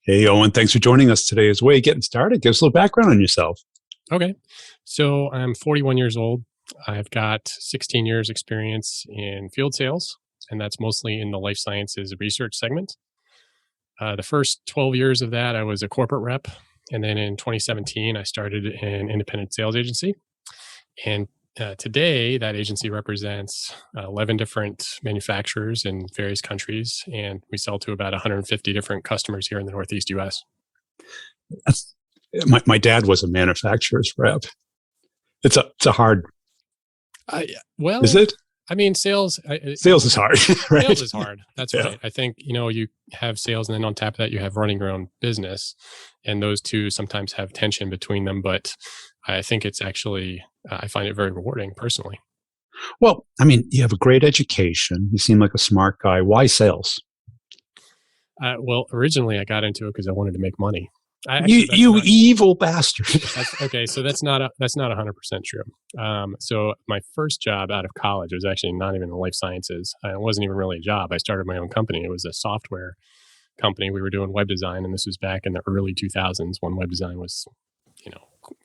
Hey, Owen, thanks for joining us today. As way getting started, give us a little background on yourself. Okay. So I'm 41 years old. I've got 16 years experience in field sales, and that's mostly in the life sciences research segment. The first 12 years of that, I was a corporate rep. And then in 2017, I started an independent sales agency. And today, that agency represents 11 different manufacturers in various countries, and we sell to about 150 different customers here in the Northeast US. That's, my dad was a manufacturer's rep. It's a hard, I, is well, it? I mean, sales. Sales is hard, Sales right? is hard. That's Yeah. right. I think, you have sales and then on top of that, you have running your own business. And those two sometimes have tension between them. But I think it's actually, I find it very rewarding personally. Well, I mean, you have a great education. You seem like a smart guy. Why sales? Well, originally I got into it because I wanted to make money. You, That's you not, evil bastard. that's okay. So that's not 100% true. So my first job out of college was actually not even in life sciences. It wasn't even really a job. I started my own company. It was a software company. We were doing web design, and this was back in the early 2000s when web design was,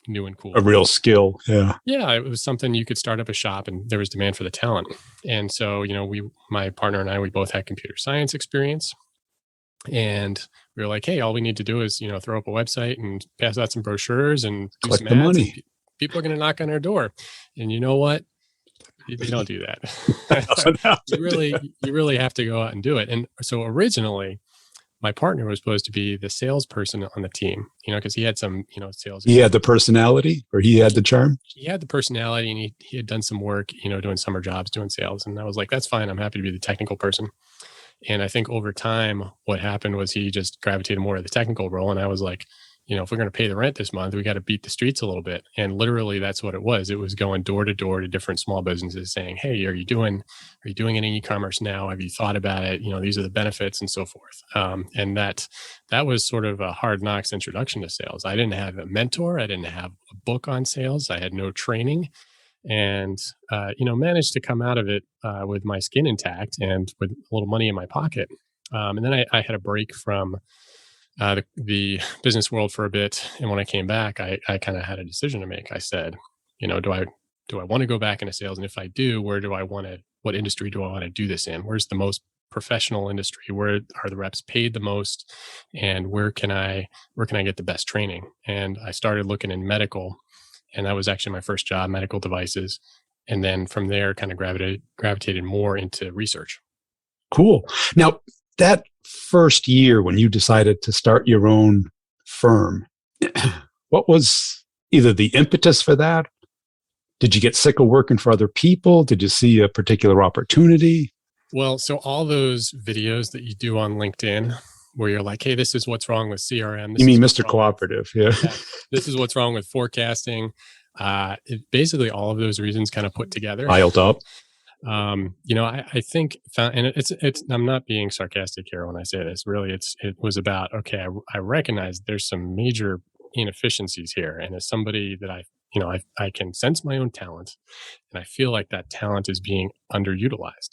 new and A cool. real skill. Yeah. Yeah, it was something you could start up a shop, and there was demand for the talent. And so, my partner and I, we both had computer science experience, and we were like, hey, all we need to do is, throw up a website and pass out some brochures and do Collect some the ads, and money. people are going to knock on our door. And you know what? They don't do That that. doesn't happen. You really have to go out and do it. And so originally, my partner was supposed to be the salesperson on the team, because he had some, sales He had experience. the personality or he had the charm. He had the personality, and he had done some work, doing summer jobs, doing sales. And I was like, that's fine. I'm happy to be the technical person. And I think over time, what happened was he just gravitated more to the technical role. And I was like, if we're going to pay the rent this month, we got to beat the streets a little bit. And literally, that's what it was. It was going door to door to different small businesses saying, hey, are you doing any e-commerce now? Have you thought about it? These are the benefits and so forth. And that was sort of a hard knocks introduction to sales. I didn't have a mentor. I didn't have a book on sales. I had no training, and managed to come out of it with my skin intact and with a little money in my pocket. And then I had a break from the business world for a bit, and when I came back, I kind of had a decision to make. I said, do I want to go back into sales, and if I do, where do I want to? What industry do I want to do this in? Where's the most professional industry? Where are the reps paid the most, and where can I get the best training? And I started looking in medical, and that was actually my first job, medical devices. And then from there, kind of gravitated more into research. Cool. Now, that first year when you decided to start your own firm, what was either the impetus for that? Did you get sick of working for other people? Did you see a particular opportunity? Well, so all those videos that you do on LinkedIn, where you're like, hey, this is what's wrong with CRM. You This mean is what's Mr. wrong with, Cooperative? Yeah. yeah, this is what's wrong with forecasting. Basically, all of those reasons kind of put together. Piled up. I think, and it's. I'm not being sarcastic here when I say this. Really, it was about, okay. I recognize there's some major inefficiencies here, and as somebody that I can sense my own talent, and I feel like that talent is being underutilized.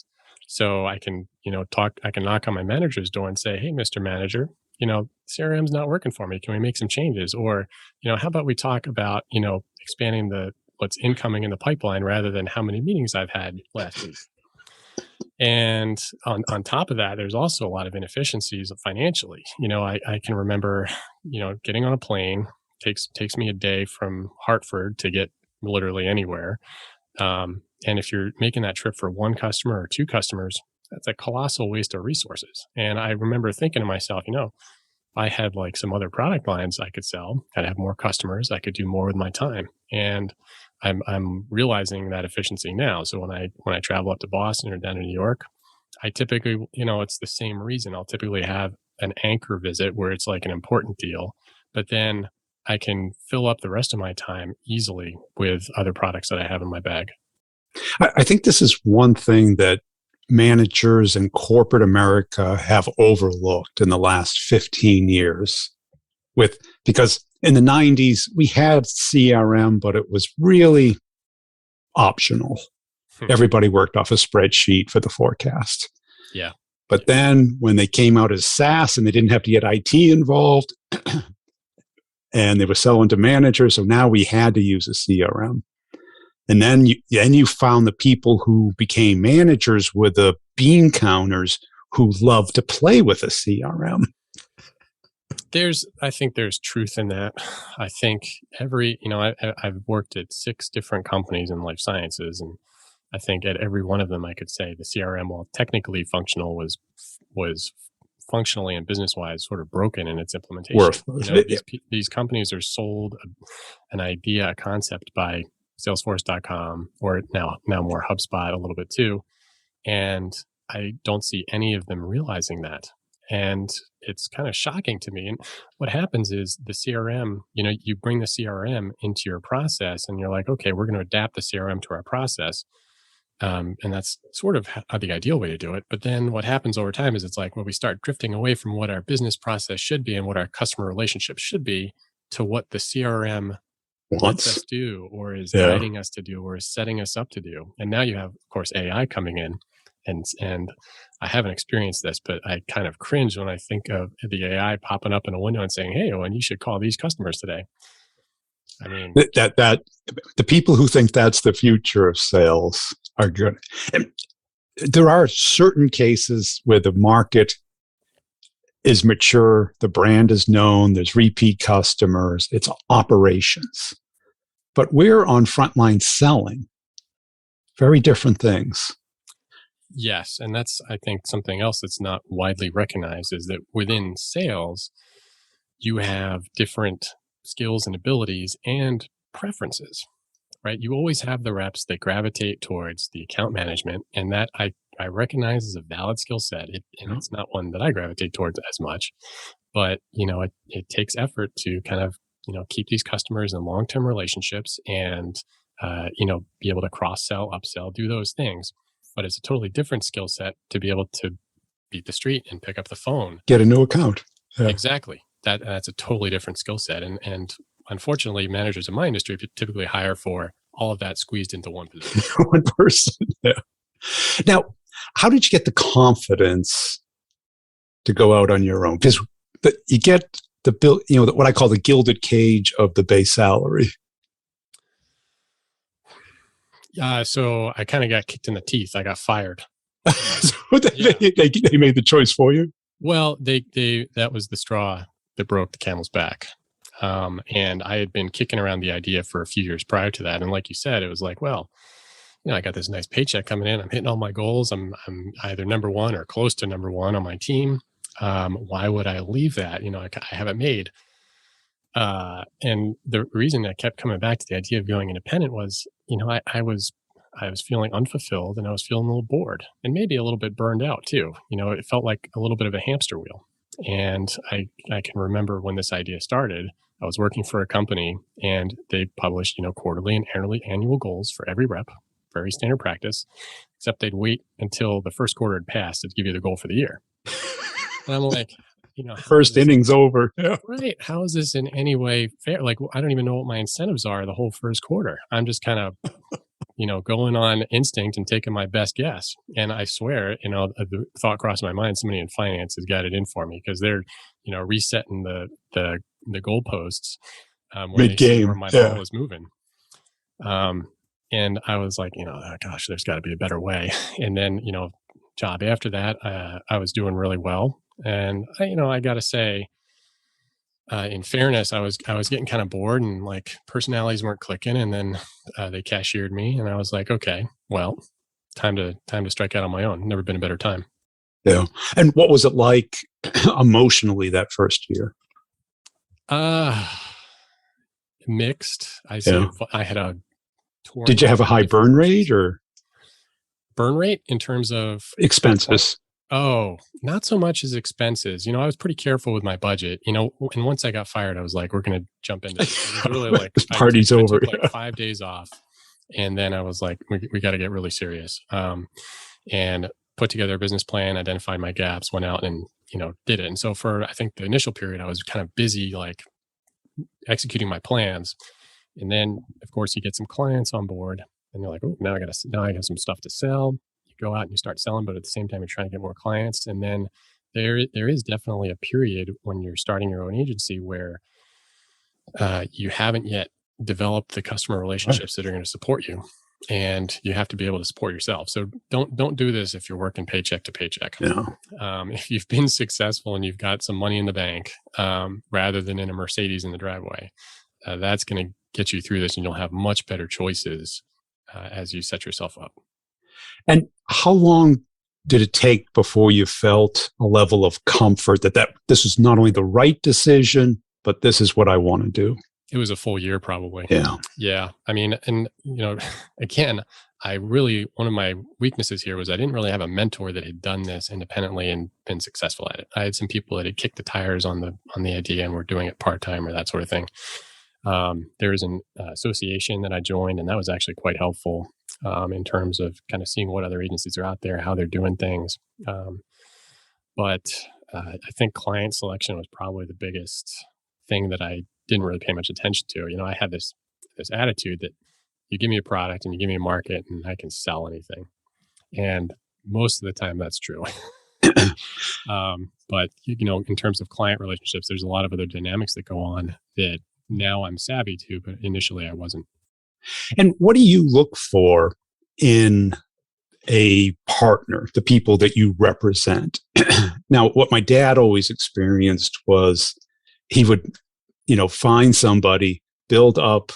So I can, I can knock on my manager's door and say, hey, Mr. Manager, CRM's not working for me. Can we make some changes? Or, how about we talk about, expanding what's incoming in the pipeline rather than how many meetings I've had last week. And on top of that, there's also a lot of inefficiencies financially. I can remember, getting on a plane takes me a day from Hartford to get literally anywhere. And if you're making that trip for one customer or two customers, that's a colossal waste of resources. And I remember thinking to myself, if I had like some other product lines I could sell, I'd have more customers, I could do more with my time. And I'm realizing that efficiency now. So when I travel up to Boston or down to New York, I typically, it's the same reason. I'll typically have an anchor visit where it's like an important deal, but then I can fill up the rest of my time easily with other products that I have in my bag. I think this is one thing that managers in corporate America have overlooked in the last 15 years because in the 90s we had CRM, but it was really optional. Hmm. Everybody worked off a spreadsheet for the forecast. Yeah. But then when they came out as SaaS and they didn't have to get IT involved and they were selling to managers, so now we had to use a CRM. And then you found the people who became managers were the bean counters who love to play with a CRM. I think there's truth in that. I think I've worked at 6 different companies in life sciences, and I think at every one of them, I could say the CRM, while technically functional, was functionally and business wise sort of broken in its implementation. Worthless. These companies are sold an idea, a concept by Salesforce.com, or now more HubSpot a little bit too, and I don't see any of them realizing that. And it's kind of shocking to me. And what happens is the CRM, you bring the CRM into your process and you're like, okay, we're going to adapt the CRM to our process. And that's sort of the ideal way to do it. But then what happens over time is it's like, well, we start drifting away from what our business process should be and what our customer relationships should be to what the CRM wants us to do, or is guiding us to do, or is setting us up to do. And now you have, of course, AI coming in. And I haven't experienced this, but I kind of cringe when I think of the AI popping up in a window and saying, "Hey, Owen, you should call these customers today." I mean, that the people who think that's the future of sales are good. And there are certain cases where the market is mature, the brand is known, there's repeat customers, it's operations. But we're on frontline selling, very different things. Yes. And that's, I think, something else that's not widely recognized is that within sales, you have different skills and abilities and preferences, right? You always have the reps that gravitate towards the account management. And that I recognize as a valid skill set. It's not one that I gravitate towards as much, but it takes effort to kind of, keep these customers in long-term relationships and, be able to cross-sell, upsell, do those things. But it's a totally different skill set to be able to beat the street and pick up the phone. Get a new account. Yeah. Exactly. That's a totally different skill set. And unfortunately, managers in my industry typically hire for all of that squeezed into one position. One person. Yeah. Now, how did you get the confidence to go out on your own? Because you get the bill, what I call the gilded cage of the base salary. So I kind of got kicked in the teeth. I got fired. So they made the choice for you? Well, that was the straw that broke the camel's back. And I had been kicking around the idea for a few years prior to that. And like you said, it was like, well, I got this nice paycheck coming in. I'm hitting all my goals. I'm either number one or close to number one on my team. Why would I leave that? I have it made. And the reason I kept coming back to the idea of going independent was, I was feeling unfulfilled and I was feeling a little bored and maybe a little bit burned out too. It felt like a little bit of a hamster wheel. And I can remember when this idea started, I was working for a company and they published, quarterly and annual goals for every rep, very standard practice, except they'd wait until the first quarter had passed to give you the goal for the year. And I'm like, first inning's over. Yeah. Right. How is this in any way fair? Like, I don't even know what my incentives are the whole first quarter. I'm just kind of, going on instinct and taking my best guess. And I swear, the thought crossed my mind, somebody in finance has got it in for me because they're, resetting the goalposts mid-game where my ball is moving. And I was like, oh, gosh, there's got to be a better way. And then, job after that, I was doing really well. And I got to say, in fairness, I was getting kind of bored and like personalities weren't clicking. And then they cashiered me, and I was like, okay, well, time to strike out on my own. Never been a better time. Yeah. And what was it like emotionally that first year? Mixed. I had a. Did you have a high burn rate or burn rate in terms of expenses? Oh, not so much as expenses. I was pretty careful with my budget, and once I got fired, I was like, we're going to jump into this. It was really like, party's over. I took like 5 days off. And then I was like, we got to get really serious. And put together a business plan, identified my gaps, went out and, did it. And so for, I think the initial period, I was kind of busy, like executing my plans. And then of course you get some clients on board and they're like, oh, now I got some stuff to sell. You go out and you start selling, but at the same time, you're trying to get more clients. And then there is definitely a period when you're starting your own agency where you haven't yet developed the customer Right. relationships that are going to support you, and you have to be able to support yourself. So don't do this if you're working paycheck to paycheck. Yeah. If you've been successful and you've got some money in the bank, rather than in a Mercedes in the driveway, that's going to get you through this, and you'll have much better choices as you set yourself up. And how long did it take before you felt a level of comfort that this is not only the right decision, but this is what I want to do? It was a full year probably. Yeah. Yeah. I mean, and again, one of my weaknesses here was I didn't really have a mentor that had done this independently and been successful at it. I had some people that had kicked the tires on the idea and were doing it part-time or that sort of thing. There was an association that I joined, and that was actually quite helpful in terms of kind of seeing what other agencies are out there, how they're doing things. But I think client selection was probably the biggest thing that I didn't really pay much attention to. I had this attitude that you give me a product and you give me a market and I can sell anything. And most of the time that's true. But in terms of client relationships, there's a lot of other dynamics that go on that now I'm savvy to, but initially I wasn't. And what do you look for in a partner, the people that you represent? Now, what my dad always experienced was he would, find somebody, build up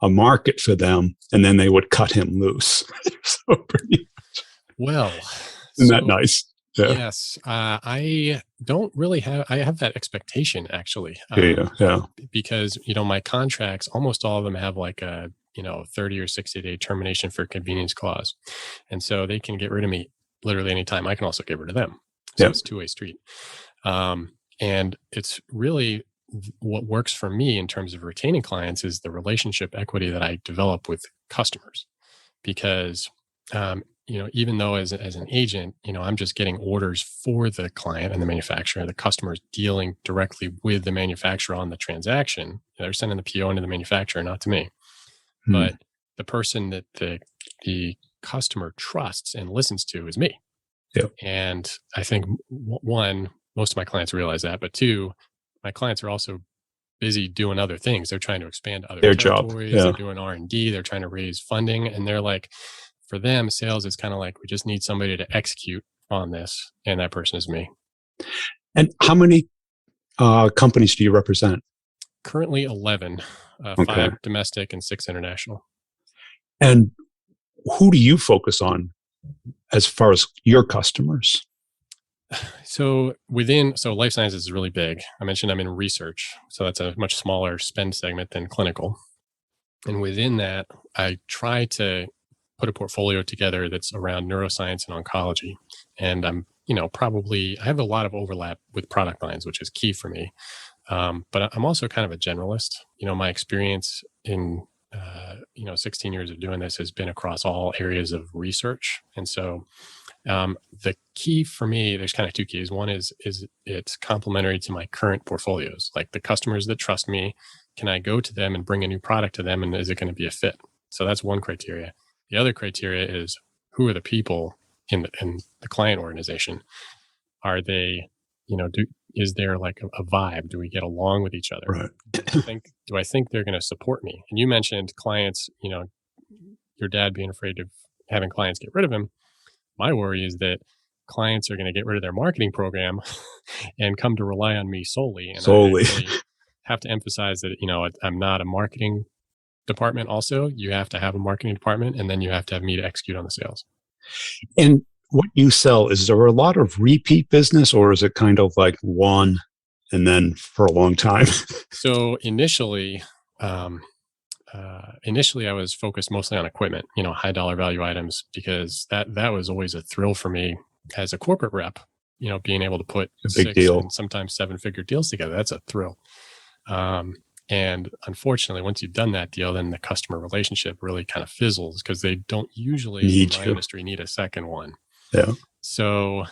a market for them, and then they would cut him loose. So pretty, Well, isn't that nice? Yeah. Yes, I don't really I have that expectation actually, Yeah. because my contracts, almost all of them have like a 30 or 60-day termination for convenience clause, and so they can get rid of me literally anytime. I can also get rid of them, so Yeah. it's a two-way street. And it's really what works for me in terms of retaining clients is the relationship equity that I develop with customers, because even though as an agent, I'm just getting orders for the client and the manufacturer. The customer is dealing directly with the manufacturer on the transaction. They're sending the PO into the manufacturer, not to me. But the person that the customer trusts and listens to is me. Yeah. And I think one, most of my clients realize that, but two, my clients are also busy doing other things. They're trying to expand other Their job. territories. Yeah. They're doing R&D. They're trying to raise funding, and they're like, for them, sales is kind of like, we just need somebody to execute on this, and that person is me. And how many companies do you represent? Currently 11, Okay. 5 domestic and 6 international. And who do you focus on as far as your customers? So life sciences is really big. I mentioned I'm in research, so that's a much smaller spend segment than clinical. And within that, I try to put a portfolio together that's around neuroscience and oncology. And I'm, I have a lot of overlap with product lines, which is key for me. But I'm also kind of a generalist. My experience in 16 years of doing this has been across all areas of research. And so the key for me, there's kind of two keys. One is it's complementary to my current portfolios. Like the customers that trust me, can I go to them and bring a new product to them, and is it going to be a fit? So that's one criteria. The other criteria is, who are the people in the client organization? Are they, is there like a vibe? Do we get along with each other? Right. Do I think they're going to support me? And you mentioned clients, your dad being afraid of having clients get rid of him. My worry is that clients are going to get rid of their marketing program and come to rely on me solely. And I actually have to emphasize that, I'm not a marketing department. Also, you have to have a marketing department, and then you have to have me to execute on the sales. And what you sell, is there a lot of repeat business, or is it kind of like one and then for a long time? So initially, I was focused mostly on equipment, high dollar value items, because that was always a thrill for me as a corporate rep, being able to put A big 6 deal. and sometimes 7-figure deals together. That's a thrill. And unfortunately, once you've done that deal, then the customer relationship really kind of fizzles, because they don't usually in my industry need a second one. Yeah. So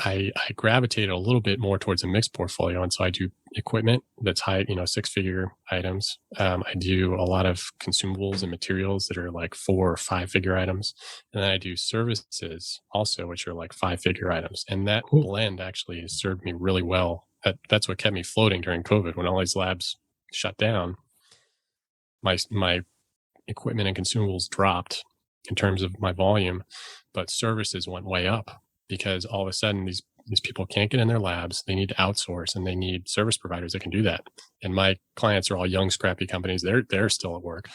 I gravitated a little bit more towards a mixed portfolio. And so I do equipment that's high, 6-figure items. I do a lot of consumables and materials that are like 4 or 5-figure items. And then I do services also, which are like 5-figure items. And that Cool. blend actually has served me really well. That's what kept me floating during COVID when all these labs shut down. My equipment and consumables dropped in terms of my volume, but services went way up because all of a sudden these people can't get in their labs. They need to outsource, and they need service providers that can do that. And my clients are all young, scrappy companies. They're still at work.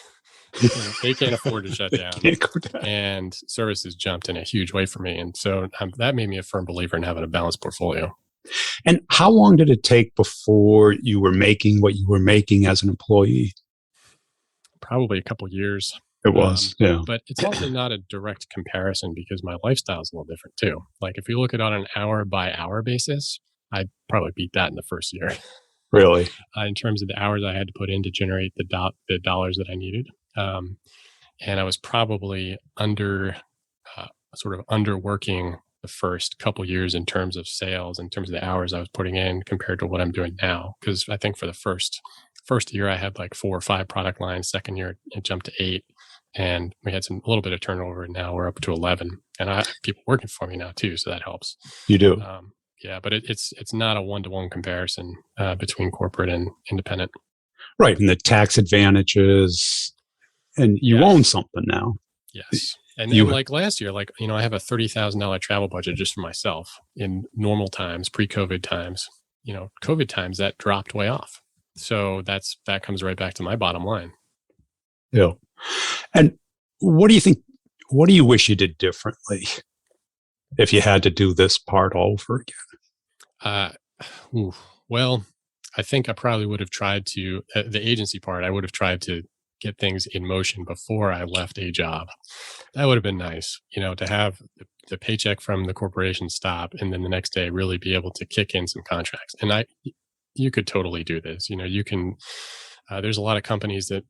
They can't afford to shut They down. can't go down. And services jumped in a huge way for me. And so that made me a firm believer in having a balanced portfolio. And how long did it take before you were making what you were making as an employee? Probably a couple years. It was, yeah. But it's also not a direct comparison because my lifestyle is a little different too. Like if you look at it on an hour by hour basis, I'd probably beat that in the first year. Really? In terms of the hours I had to put in to generate the dollars that I needed. And I was probably sort of underworking the first couple years in terms of sales, in terms of the hours I was putting in compared to what I'm doing now. Because I think for the first year I had like 4 or 5 product lines. Second year it jumped to 8, and we had a little bit of turnover. And now we're up to 11, and I have people working for me now too, so that helps. You do. Yeah, but it's not a one-to-one comparison between corporate and independent. Right. And the tax advantages, and you own something now. Yes. And like last year, I have a $30,000 travel budget just for myself in normal times, pre-COVID times. COVID times, that dropped way off. So that comes right back to my bottom line. Yeah. And what do you think, what do you wish you did differently if you had to do this part all over again? Well, I think I probably would have tried to, the agency part, I would have tried to get things in motion before I left a job. That would have been nice, to have the paycheck from the corporation stop and then the next day really be able to kick in some contracts. And you could totally do this. You can, there's a lot of companies that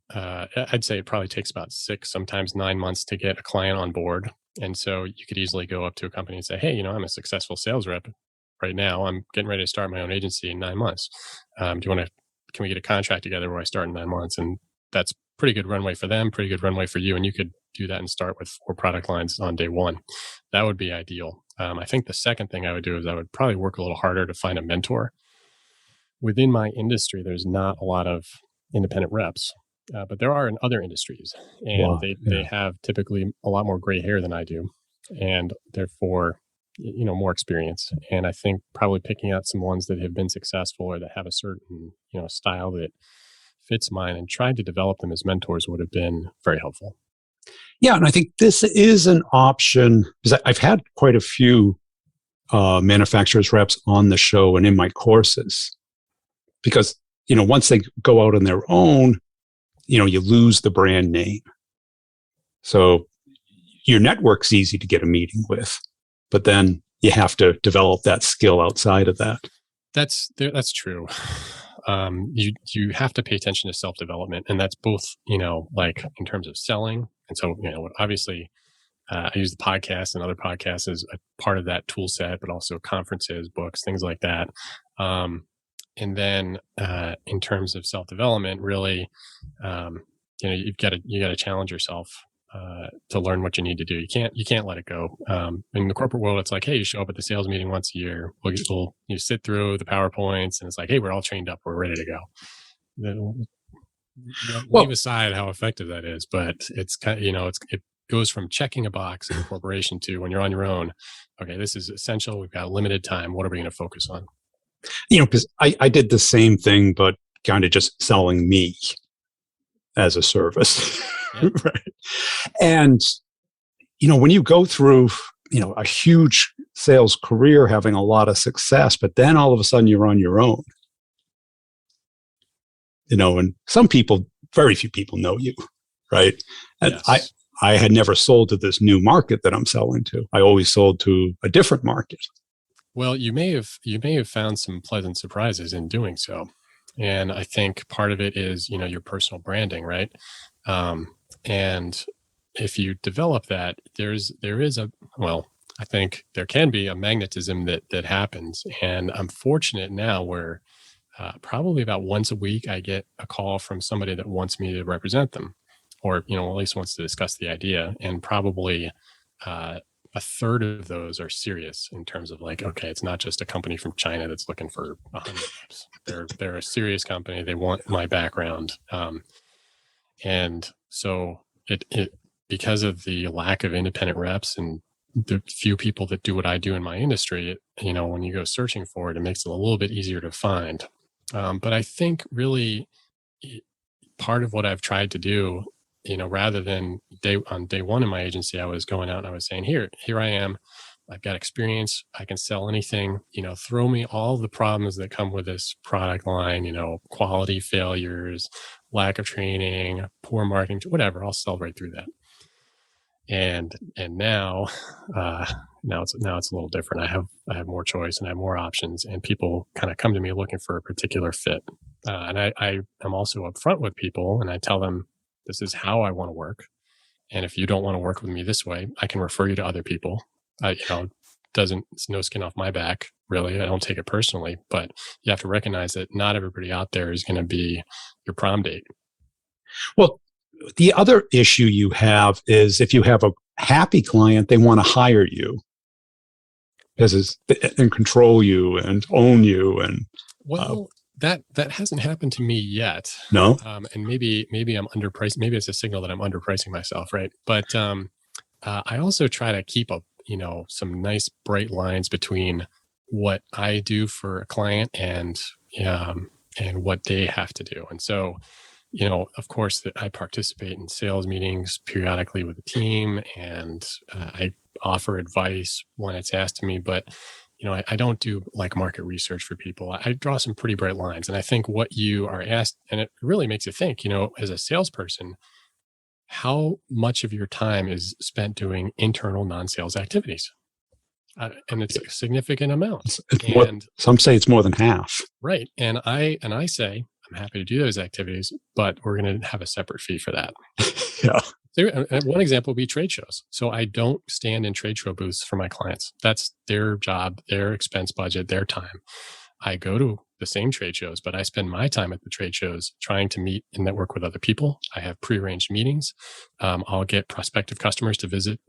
I'd say it probably takes about 6, sometimes 9 months to get a client on board. And so you could easily go up to a company and say, hey, I'm a successful sales rep right now. I'm getting ready to start my own agency in 9 months. Can we get a contract together where I start in 9 months? And that's pretty good runway for them, pretty good runway for you. And you could do that and start with 4 product lines on day 1. That would be ideal. I think the second thing I would do is I would probably work a little harder to find a mentor. Within my industry, there's not a lot of independent reps, but there are in other industries, and Wow, they have typically a lot more gray hair than I do, and therefore, more experience. And I think probably picking out some ones that have been successful or that have a certain, style that fits mine and trying to develop them as mentors would have been very helpful. Yeah. And I think this is an option because I've had quite a few manufacturers reps on the show and in my courses because, once they go out on their own, you lose the brand name. So your network's easy to get a meeting with, but then you have to develop that skill outside of that. That's true. You have to pay attention to self-development, and that's both, like in terms of selling. And so, obviously, I use the podcast and other podcasts as a part of that tool set, but also conferences, books, things like that. And then, in terms of self-development, really, you got to challenge yourself to learn what you need to do. You can't let it go. In the corporate world, it's like, hey, you show up at the sales meeting once a year. You sit through the PowerPoints, and it's like, hey, we're all trained up, we're ready to go. Leave aside how effective that is, but it's kind of, it goes from checking a box in a corporation to when you're on your own. Okay, this is essential. We've got limited time. What are we going to focus on? Because I did the same thing, but kind of just selling me as a service. Yeah. Right. And, when you go through, a huge sales career, having a lot of success, but then all of a sudden you're on your own, and very few people know you. Right. And yes. I had never sold to this new market that I'm selling to. I always sold to a different market. Well, you may have found some pleasant surprises in doing so. And I think part of it is, your personal branding, right? And if you develop that, there is I think there can be a magnetism that happens, and I'm fortunate now where probably about once a week I get a call from somebody that wants me to represent them, or at least wants to discuss the idea, and probably uh, a third of those are serious in terms of like, okay, it's not just a company from China that's looking for 100 reps. They're a serious company. They want my background, and so it because of the lack of independent reps and the few people that do what I do in my industry, when you go searching for it, it makes it a little bit easier to find. But I think really i- part of what I've tried to do, rather than day one in my agency, I was going out and I was saying, here I am. I've got experience. I can sell anything. Throw me all the problems that come with this product line. Quality failures, lack of training, poor marketing, whatever. I'll sell right through that. And now, now it's a little different. I have more choice and I have more options, and people kind of come to me looking for a particular fit. And I am also upfront with people, and I tell them this is how I want to work. And if you don't want to work with me this way, I can refer you to other people. It's no skin off my back, really. I don't take it personally, but you have to recognize that not everybody out there is going to be your prom date. Well, the other issue you have is if you have a happy client, they want to hire you and control you and own you. And Well, that hasn't happened to me yet. no, And maybe I'm underpriced. Maybe it's a signal that I'm underpricing myself, right? But I also try to keep some nice bright lines between what I do for a client and what they have to do. And so, of course, that I participate in sales meetings periodically with the team, and I offer advice when it's asked of me. But I don't do like market research for people. I draw some pretty bright lines, and I think what you are asked, and it really makes you think. As a salesperson, how much of your time is spent doing internal non-sales activities? And it's a significant amount. it's more. And Some say it's more than half. right, and I say I'm happy to do those activities, but we're going to have a separate fee for that. Yeah. So, one example would be trade shows. So I don't stand in trade show booths for my clients. That's their job, their expense budget, their time. I go to the same trade shows, but I spend my time at the trade shows trying to meet and network with other people. I have prearranged meetings. I'll get prospective customers to visit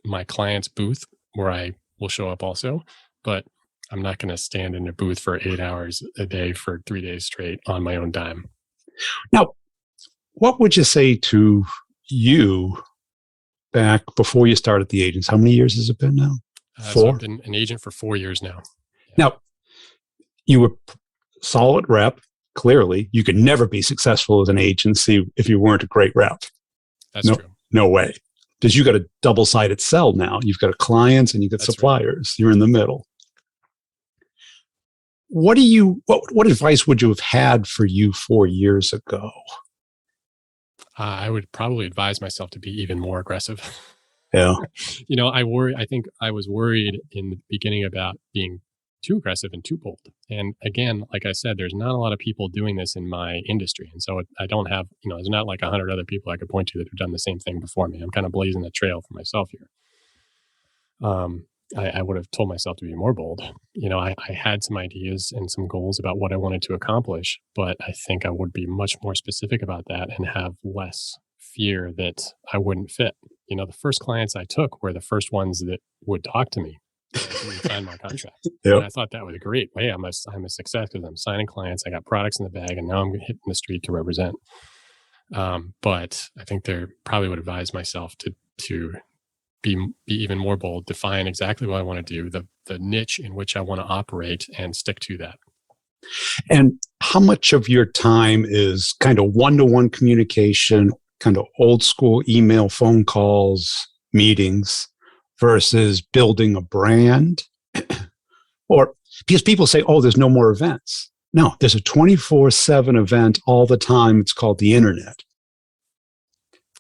my client's booth where I will show up also, but I'm not going to stand in a booth for 8 hours a day for 3 days straight on my own dime. Now, what would you say to you back before you started the agents? How many years has it been now? So I've 4. been an agent for 4 years now. Yeah. Now, you were solid rep. Clearly, you could never be successful as an agency if you weren't a great rep. That's true. No way. Because you got a double-sided sell now. You've got clients and you've got That's suppliers. Right. You're in the middle. What advice would you have had for you 4 years ago? I would probably advise myself to be even more aggressive. Yeah. I think I was worried in the beginning about being too aggressive and too bold. And again, like I said, there's not a lot of people doing this in my industry. And so I don't have, there's not like 100 other people I could point to that have done the same thing before me. I'm kind of blazing a trail for myself here. I would have told myself to be more bold. I had some ideas and some goals about what I wanted to accomplish, but I think I would be much more specific about that and have less fear that I wouldn't fit. The first clients I took were the first ones that would talk to me and sign my contract. Yep. And I thought that was great. Hey, I'm a success because I'm signing clients. I got products in the bag, and now I'm hitting the street to represent. But I think they probably would advise myself to be even more bold, define exactly what I want to do, the niche in which I want to operate, and stick to that. And how much of your time is kind of one-to-one communication, kind of old school email, phone calls, meetings, versus building a brand? Or because people say, oh, there's no more events. No, there's a 24/7 event all the time. It's called the internet.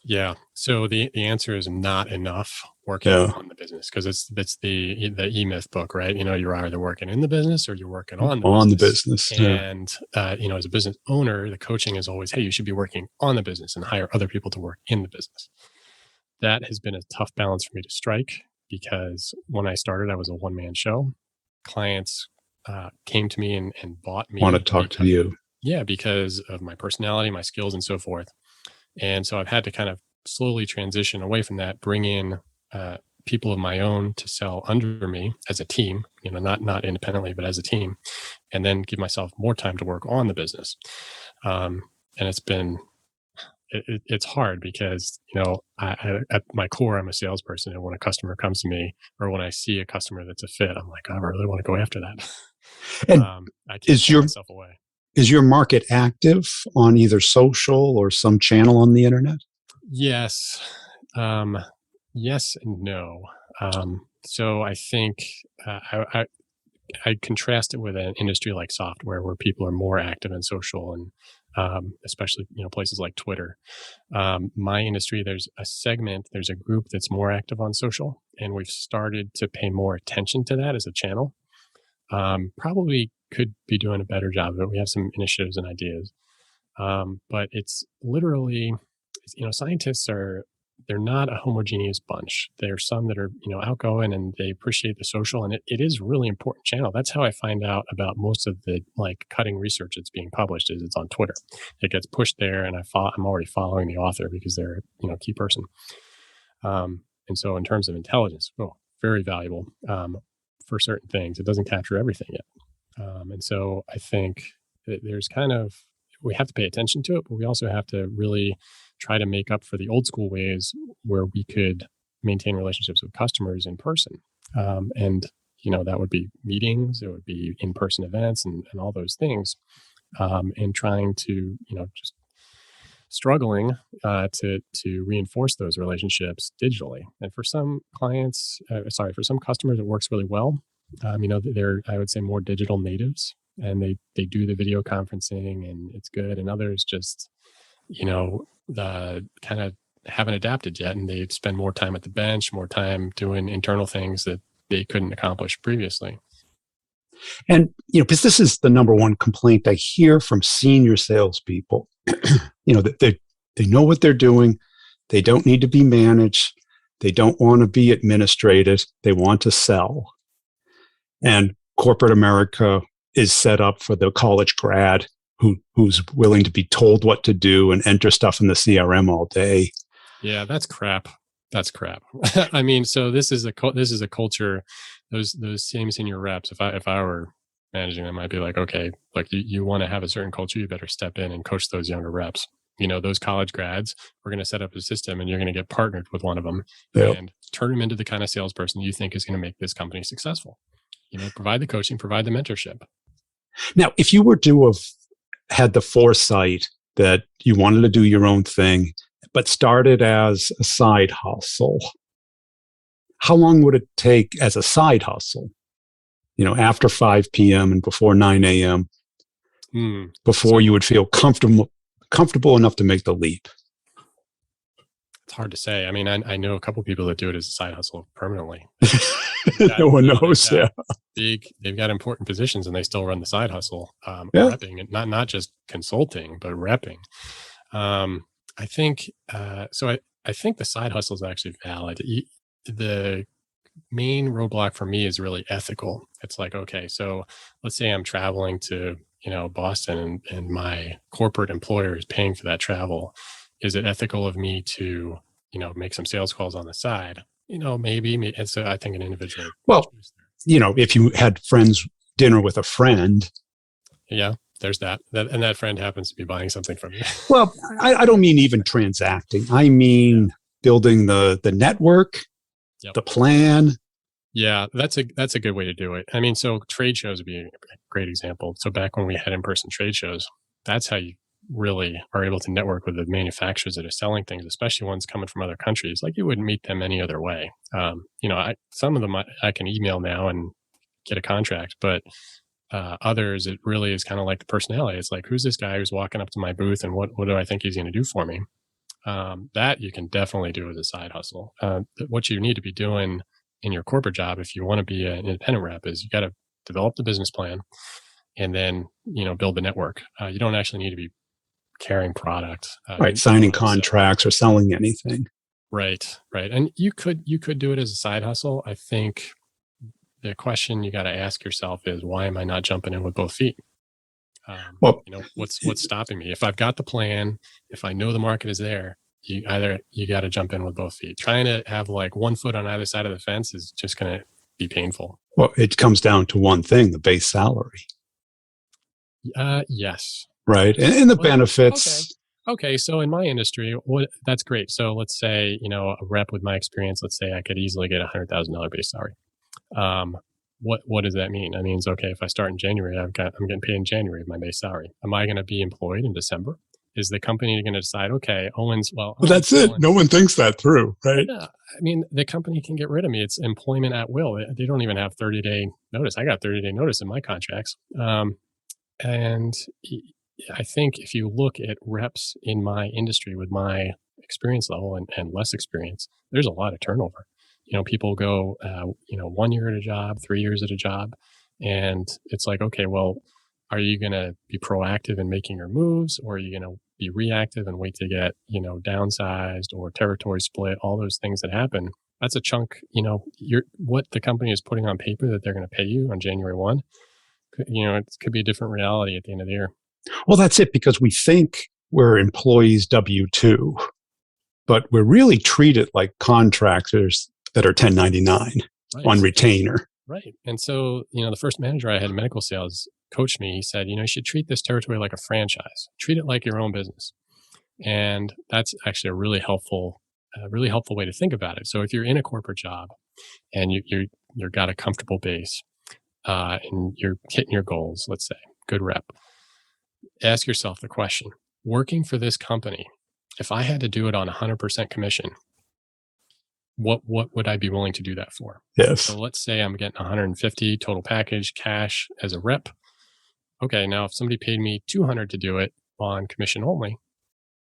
Yeah. So the answer is not enough working on the business, because it's the E-Myth book, right? You're either working in the business or you're working on the business. And as a business owner, the coaching is always, hey, you should be working on the business and hire other people to work in the business. That has been a tough balance for me to strike, because when I started, I was a one-man show. Clients came to me and bought Want to me talk to because, you. yeah, because of my personality, my skills, and so forth. And so I've had to kind of slowly transition away from that, bring in uh, people of my own to sell under me as a team, not independently, but as a team, and then give myself more time to work on the business. And it's hard because at my core I'm a salesperson, and when a customer comes to me or when I see a customer that's a fit, I'm like, I really want to go after that. And I can't is pull your myself away. is your market active on either social or some channel on the internet? Yes. Um, yes and no. So I think I contrast it with an industry like software where people are more active in social and especially places like Twitter. My industry, there's a group that's more active on social, and we've started to pay more attention to that as a channel. Probably could be doing a better job of it. We have some initiatives and ideas, but it's literally, scientists they're not a homogeneous bunch. There are some that are, outgoing and they appreciate the social, and it is a really important channel. That's how I find out about most of the like cutting research that's being published is it's on Twitter. It gets pushed there, and I'm already following the author because they're, a key person. And so in terms of intelligence, very valuable for certain things. It doesn't capture everything yet. And so I think that there's we have to pay attention to it, but we also have to really try to make up for the old school ways where we could maintain relationships with customers in person. And, that would be meetings, it would be in person events and all those things. And trying to, just struggling to reinforce those relationships digitally. And for some for some customers, it works really well. They're, I would say, more digital natives, and they do the video conferencing and it's good. And others just, the kind of haven't adapted yet, and they spend more time at the bench, more time doing internal things that they couldn't accomplish previously. And because this is the number one complaint I hear from senior salespeople, that they know what they're doing, they don't need to be managed, they don't want to be administrated, they want to sell. And corporate America is set up for the college grad who's willing to be told what to do and enter stuff in the CRM all day. Yeah, that's crap. That's crap. I mean, so this is a culture. Those same senior reps. If I were managing them, I'd be like, okay, like you want to have a certain culture, you better step in and coach those younger reps. Those college grads, we're going to set up a system, and you're going to get partnered with one of them Yep. and turn them into the kind of salesperson you think is going to make this company successful. Provide the coaching, provide the mentorship. Now, if you were to have had the foresight that you wanted to do your own thing, but started as a side hustle, how long would it take as a side hustle? After 5 p.m. and before 9 a.m., before you would feel comfortable enough to make the leap? It's hard to say. I mean, I know a couple of people that do it as a side hustle permanently. No one knows. They've got important positions and they still run the side hustle, Yeah. repping, and not just consulting, but repping. I think so. I think the side hustle is actually valid. The main roadblock for me is really ethical. It's like, okay, so let's say I'm traveling to Boston, and my corporate employer is paying for that travel. Is it ethical of me to make some sales calls on the side? Maybe. And so I think an individual. Well, if you had dinner with a friend. Yeah, there's that. And that friend happens to be buying something from you. Well, I don't mean even transacting. I mean building the network, the plan. Yeah, that's a good way to do it. I mean, so trade shows would be a great example. So back when we had in-person trade shows, that's how you really are able to network with the manufacturers that are selling things, especially ones coming from other countries. Like you wouldn't meet them any other way. Some of them I can email now and get a contract, but others, it really is kind of like the personality. It's like, who's this guy who's walking up to my booth, and what do I think he's going to do for me? That you can definitely do as a side hustle. What you need to be doing in your corporate job, if you want to be an independent rep, is you got to develop the business plan and then, build the network. You don't actually need to be carrying product. Right. Signing contracts or selling anything. Right, right. And you could do it as a side hustle. I think the question you got to ask yourself is, why am I not jumping in with both feet? Well, What's stopping me? If I've got the plan, if I know the market is there, you got to jump in with both feet. Trying to have like one foot on either side of the fence is just going to be painful. well, it comes down to one thing: the base salary, Yes. right? Yes. And the Well, okay. benefits. Okay. So in my industry, what that's great. So let's say, a rep with my experience, let's say I could easily get $100,000 base salary. Um, what does that mean? That means, okay, if I start in January, I'm getting paid in January of my base salary. Am I going to be employed in December? Is the company going to decide, okay, Well, Owen's that's it. still in? No one thinks that through, right? No, I mean, the company can get rid of me. It's employment at will. They don't even have 30-day notice. I got 30-day notice in my contracts. And I think if you look at reps in my industry with my experience level and less experience, there's a lot of turnover. People go, 1 year at a job, 3 years at a job. And it's like, okay, well, are you going to be proactive in making your moves, or are you going to be reactive and wait to get, downsized or territory split, all those things that happen? That's a chunk, what the company is putting on paper that they're going to pay you on January 1. It could be a different reality at the end of the year. Well, that's it, because we think we're employees W-2, but we're really treated like contractors that are 1099 Right. on retainer. Right. And so, the first manager I had in medical sales coached me. He said, you should treat this territory like a franchise, treat it like your own business. And that's actually a really helpful way to think about it. So if you're in a corporate job and you've got a comfortable base, and you're hitting your goals, let's say, good rep, ask yourself the question: working for this company, if I had to do it on 100% commission, what would I be willing to do that for? So Yes. let's say I'm getting 150 total package cash as a rep. Okay, now if somebody paid me 200 to do it on commission only,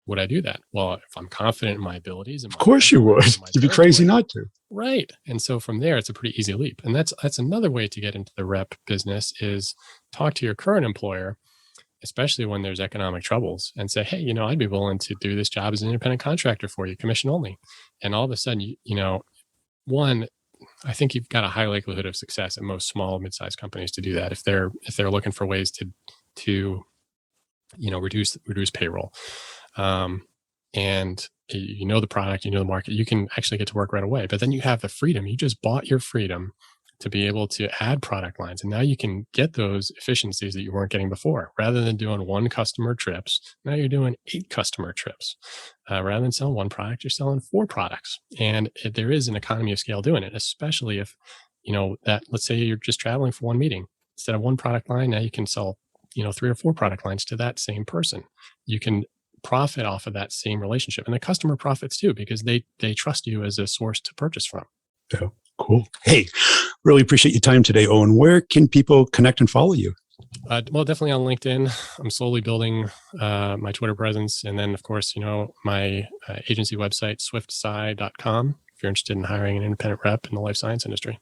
would I do that? Well, if I'm confident in my abilities and Of my course you would. and my You'd be crazy territory, not to. right? And so from there, it's a pretty easy leap. And that's another way to get into the rep business is talk to your current employer, especially when there's economic troubles, and say, hey, I'd be willing to do this job as an independent contractor for you, commission only. And all of a sudden, one, I think you've got a high likelihood of success at most small, mid-sized companies to do that if they're looking for ways to reduce payroll. Um, and the product, the market, you can actually get to work right away. But then you have the freedom. You just bought your freedom to be able to add product lines. And now you can get those efficiencies that you weren't getting before. Rather than doing one customer trips, now you're doing 8 customer trips. Rather than selling one product, you're selling 4 products. And there is an economy of scale doing it, especially if, that, let's say you're just traveling for one meeting. Instead of one product line, now you can sell, 3 or 4 product lines to that same person. You can profit off of that same relationship. And the customer profits too, because they trust you as a source to purchase from. Yeah, cool. Hey, really appreciate your time today, Owen. Where can people connect and follow you? Well, definitely on LinkedIn. I'm slowly building my Twitter presence. And then, of course, my agency website, swiftsci.com, if you're interested in hiring an independent rep in the life science industry.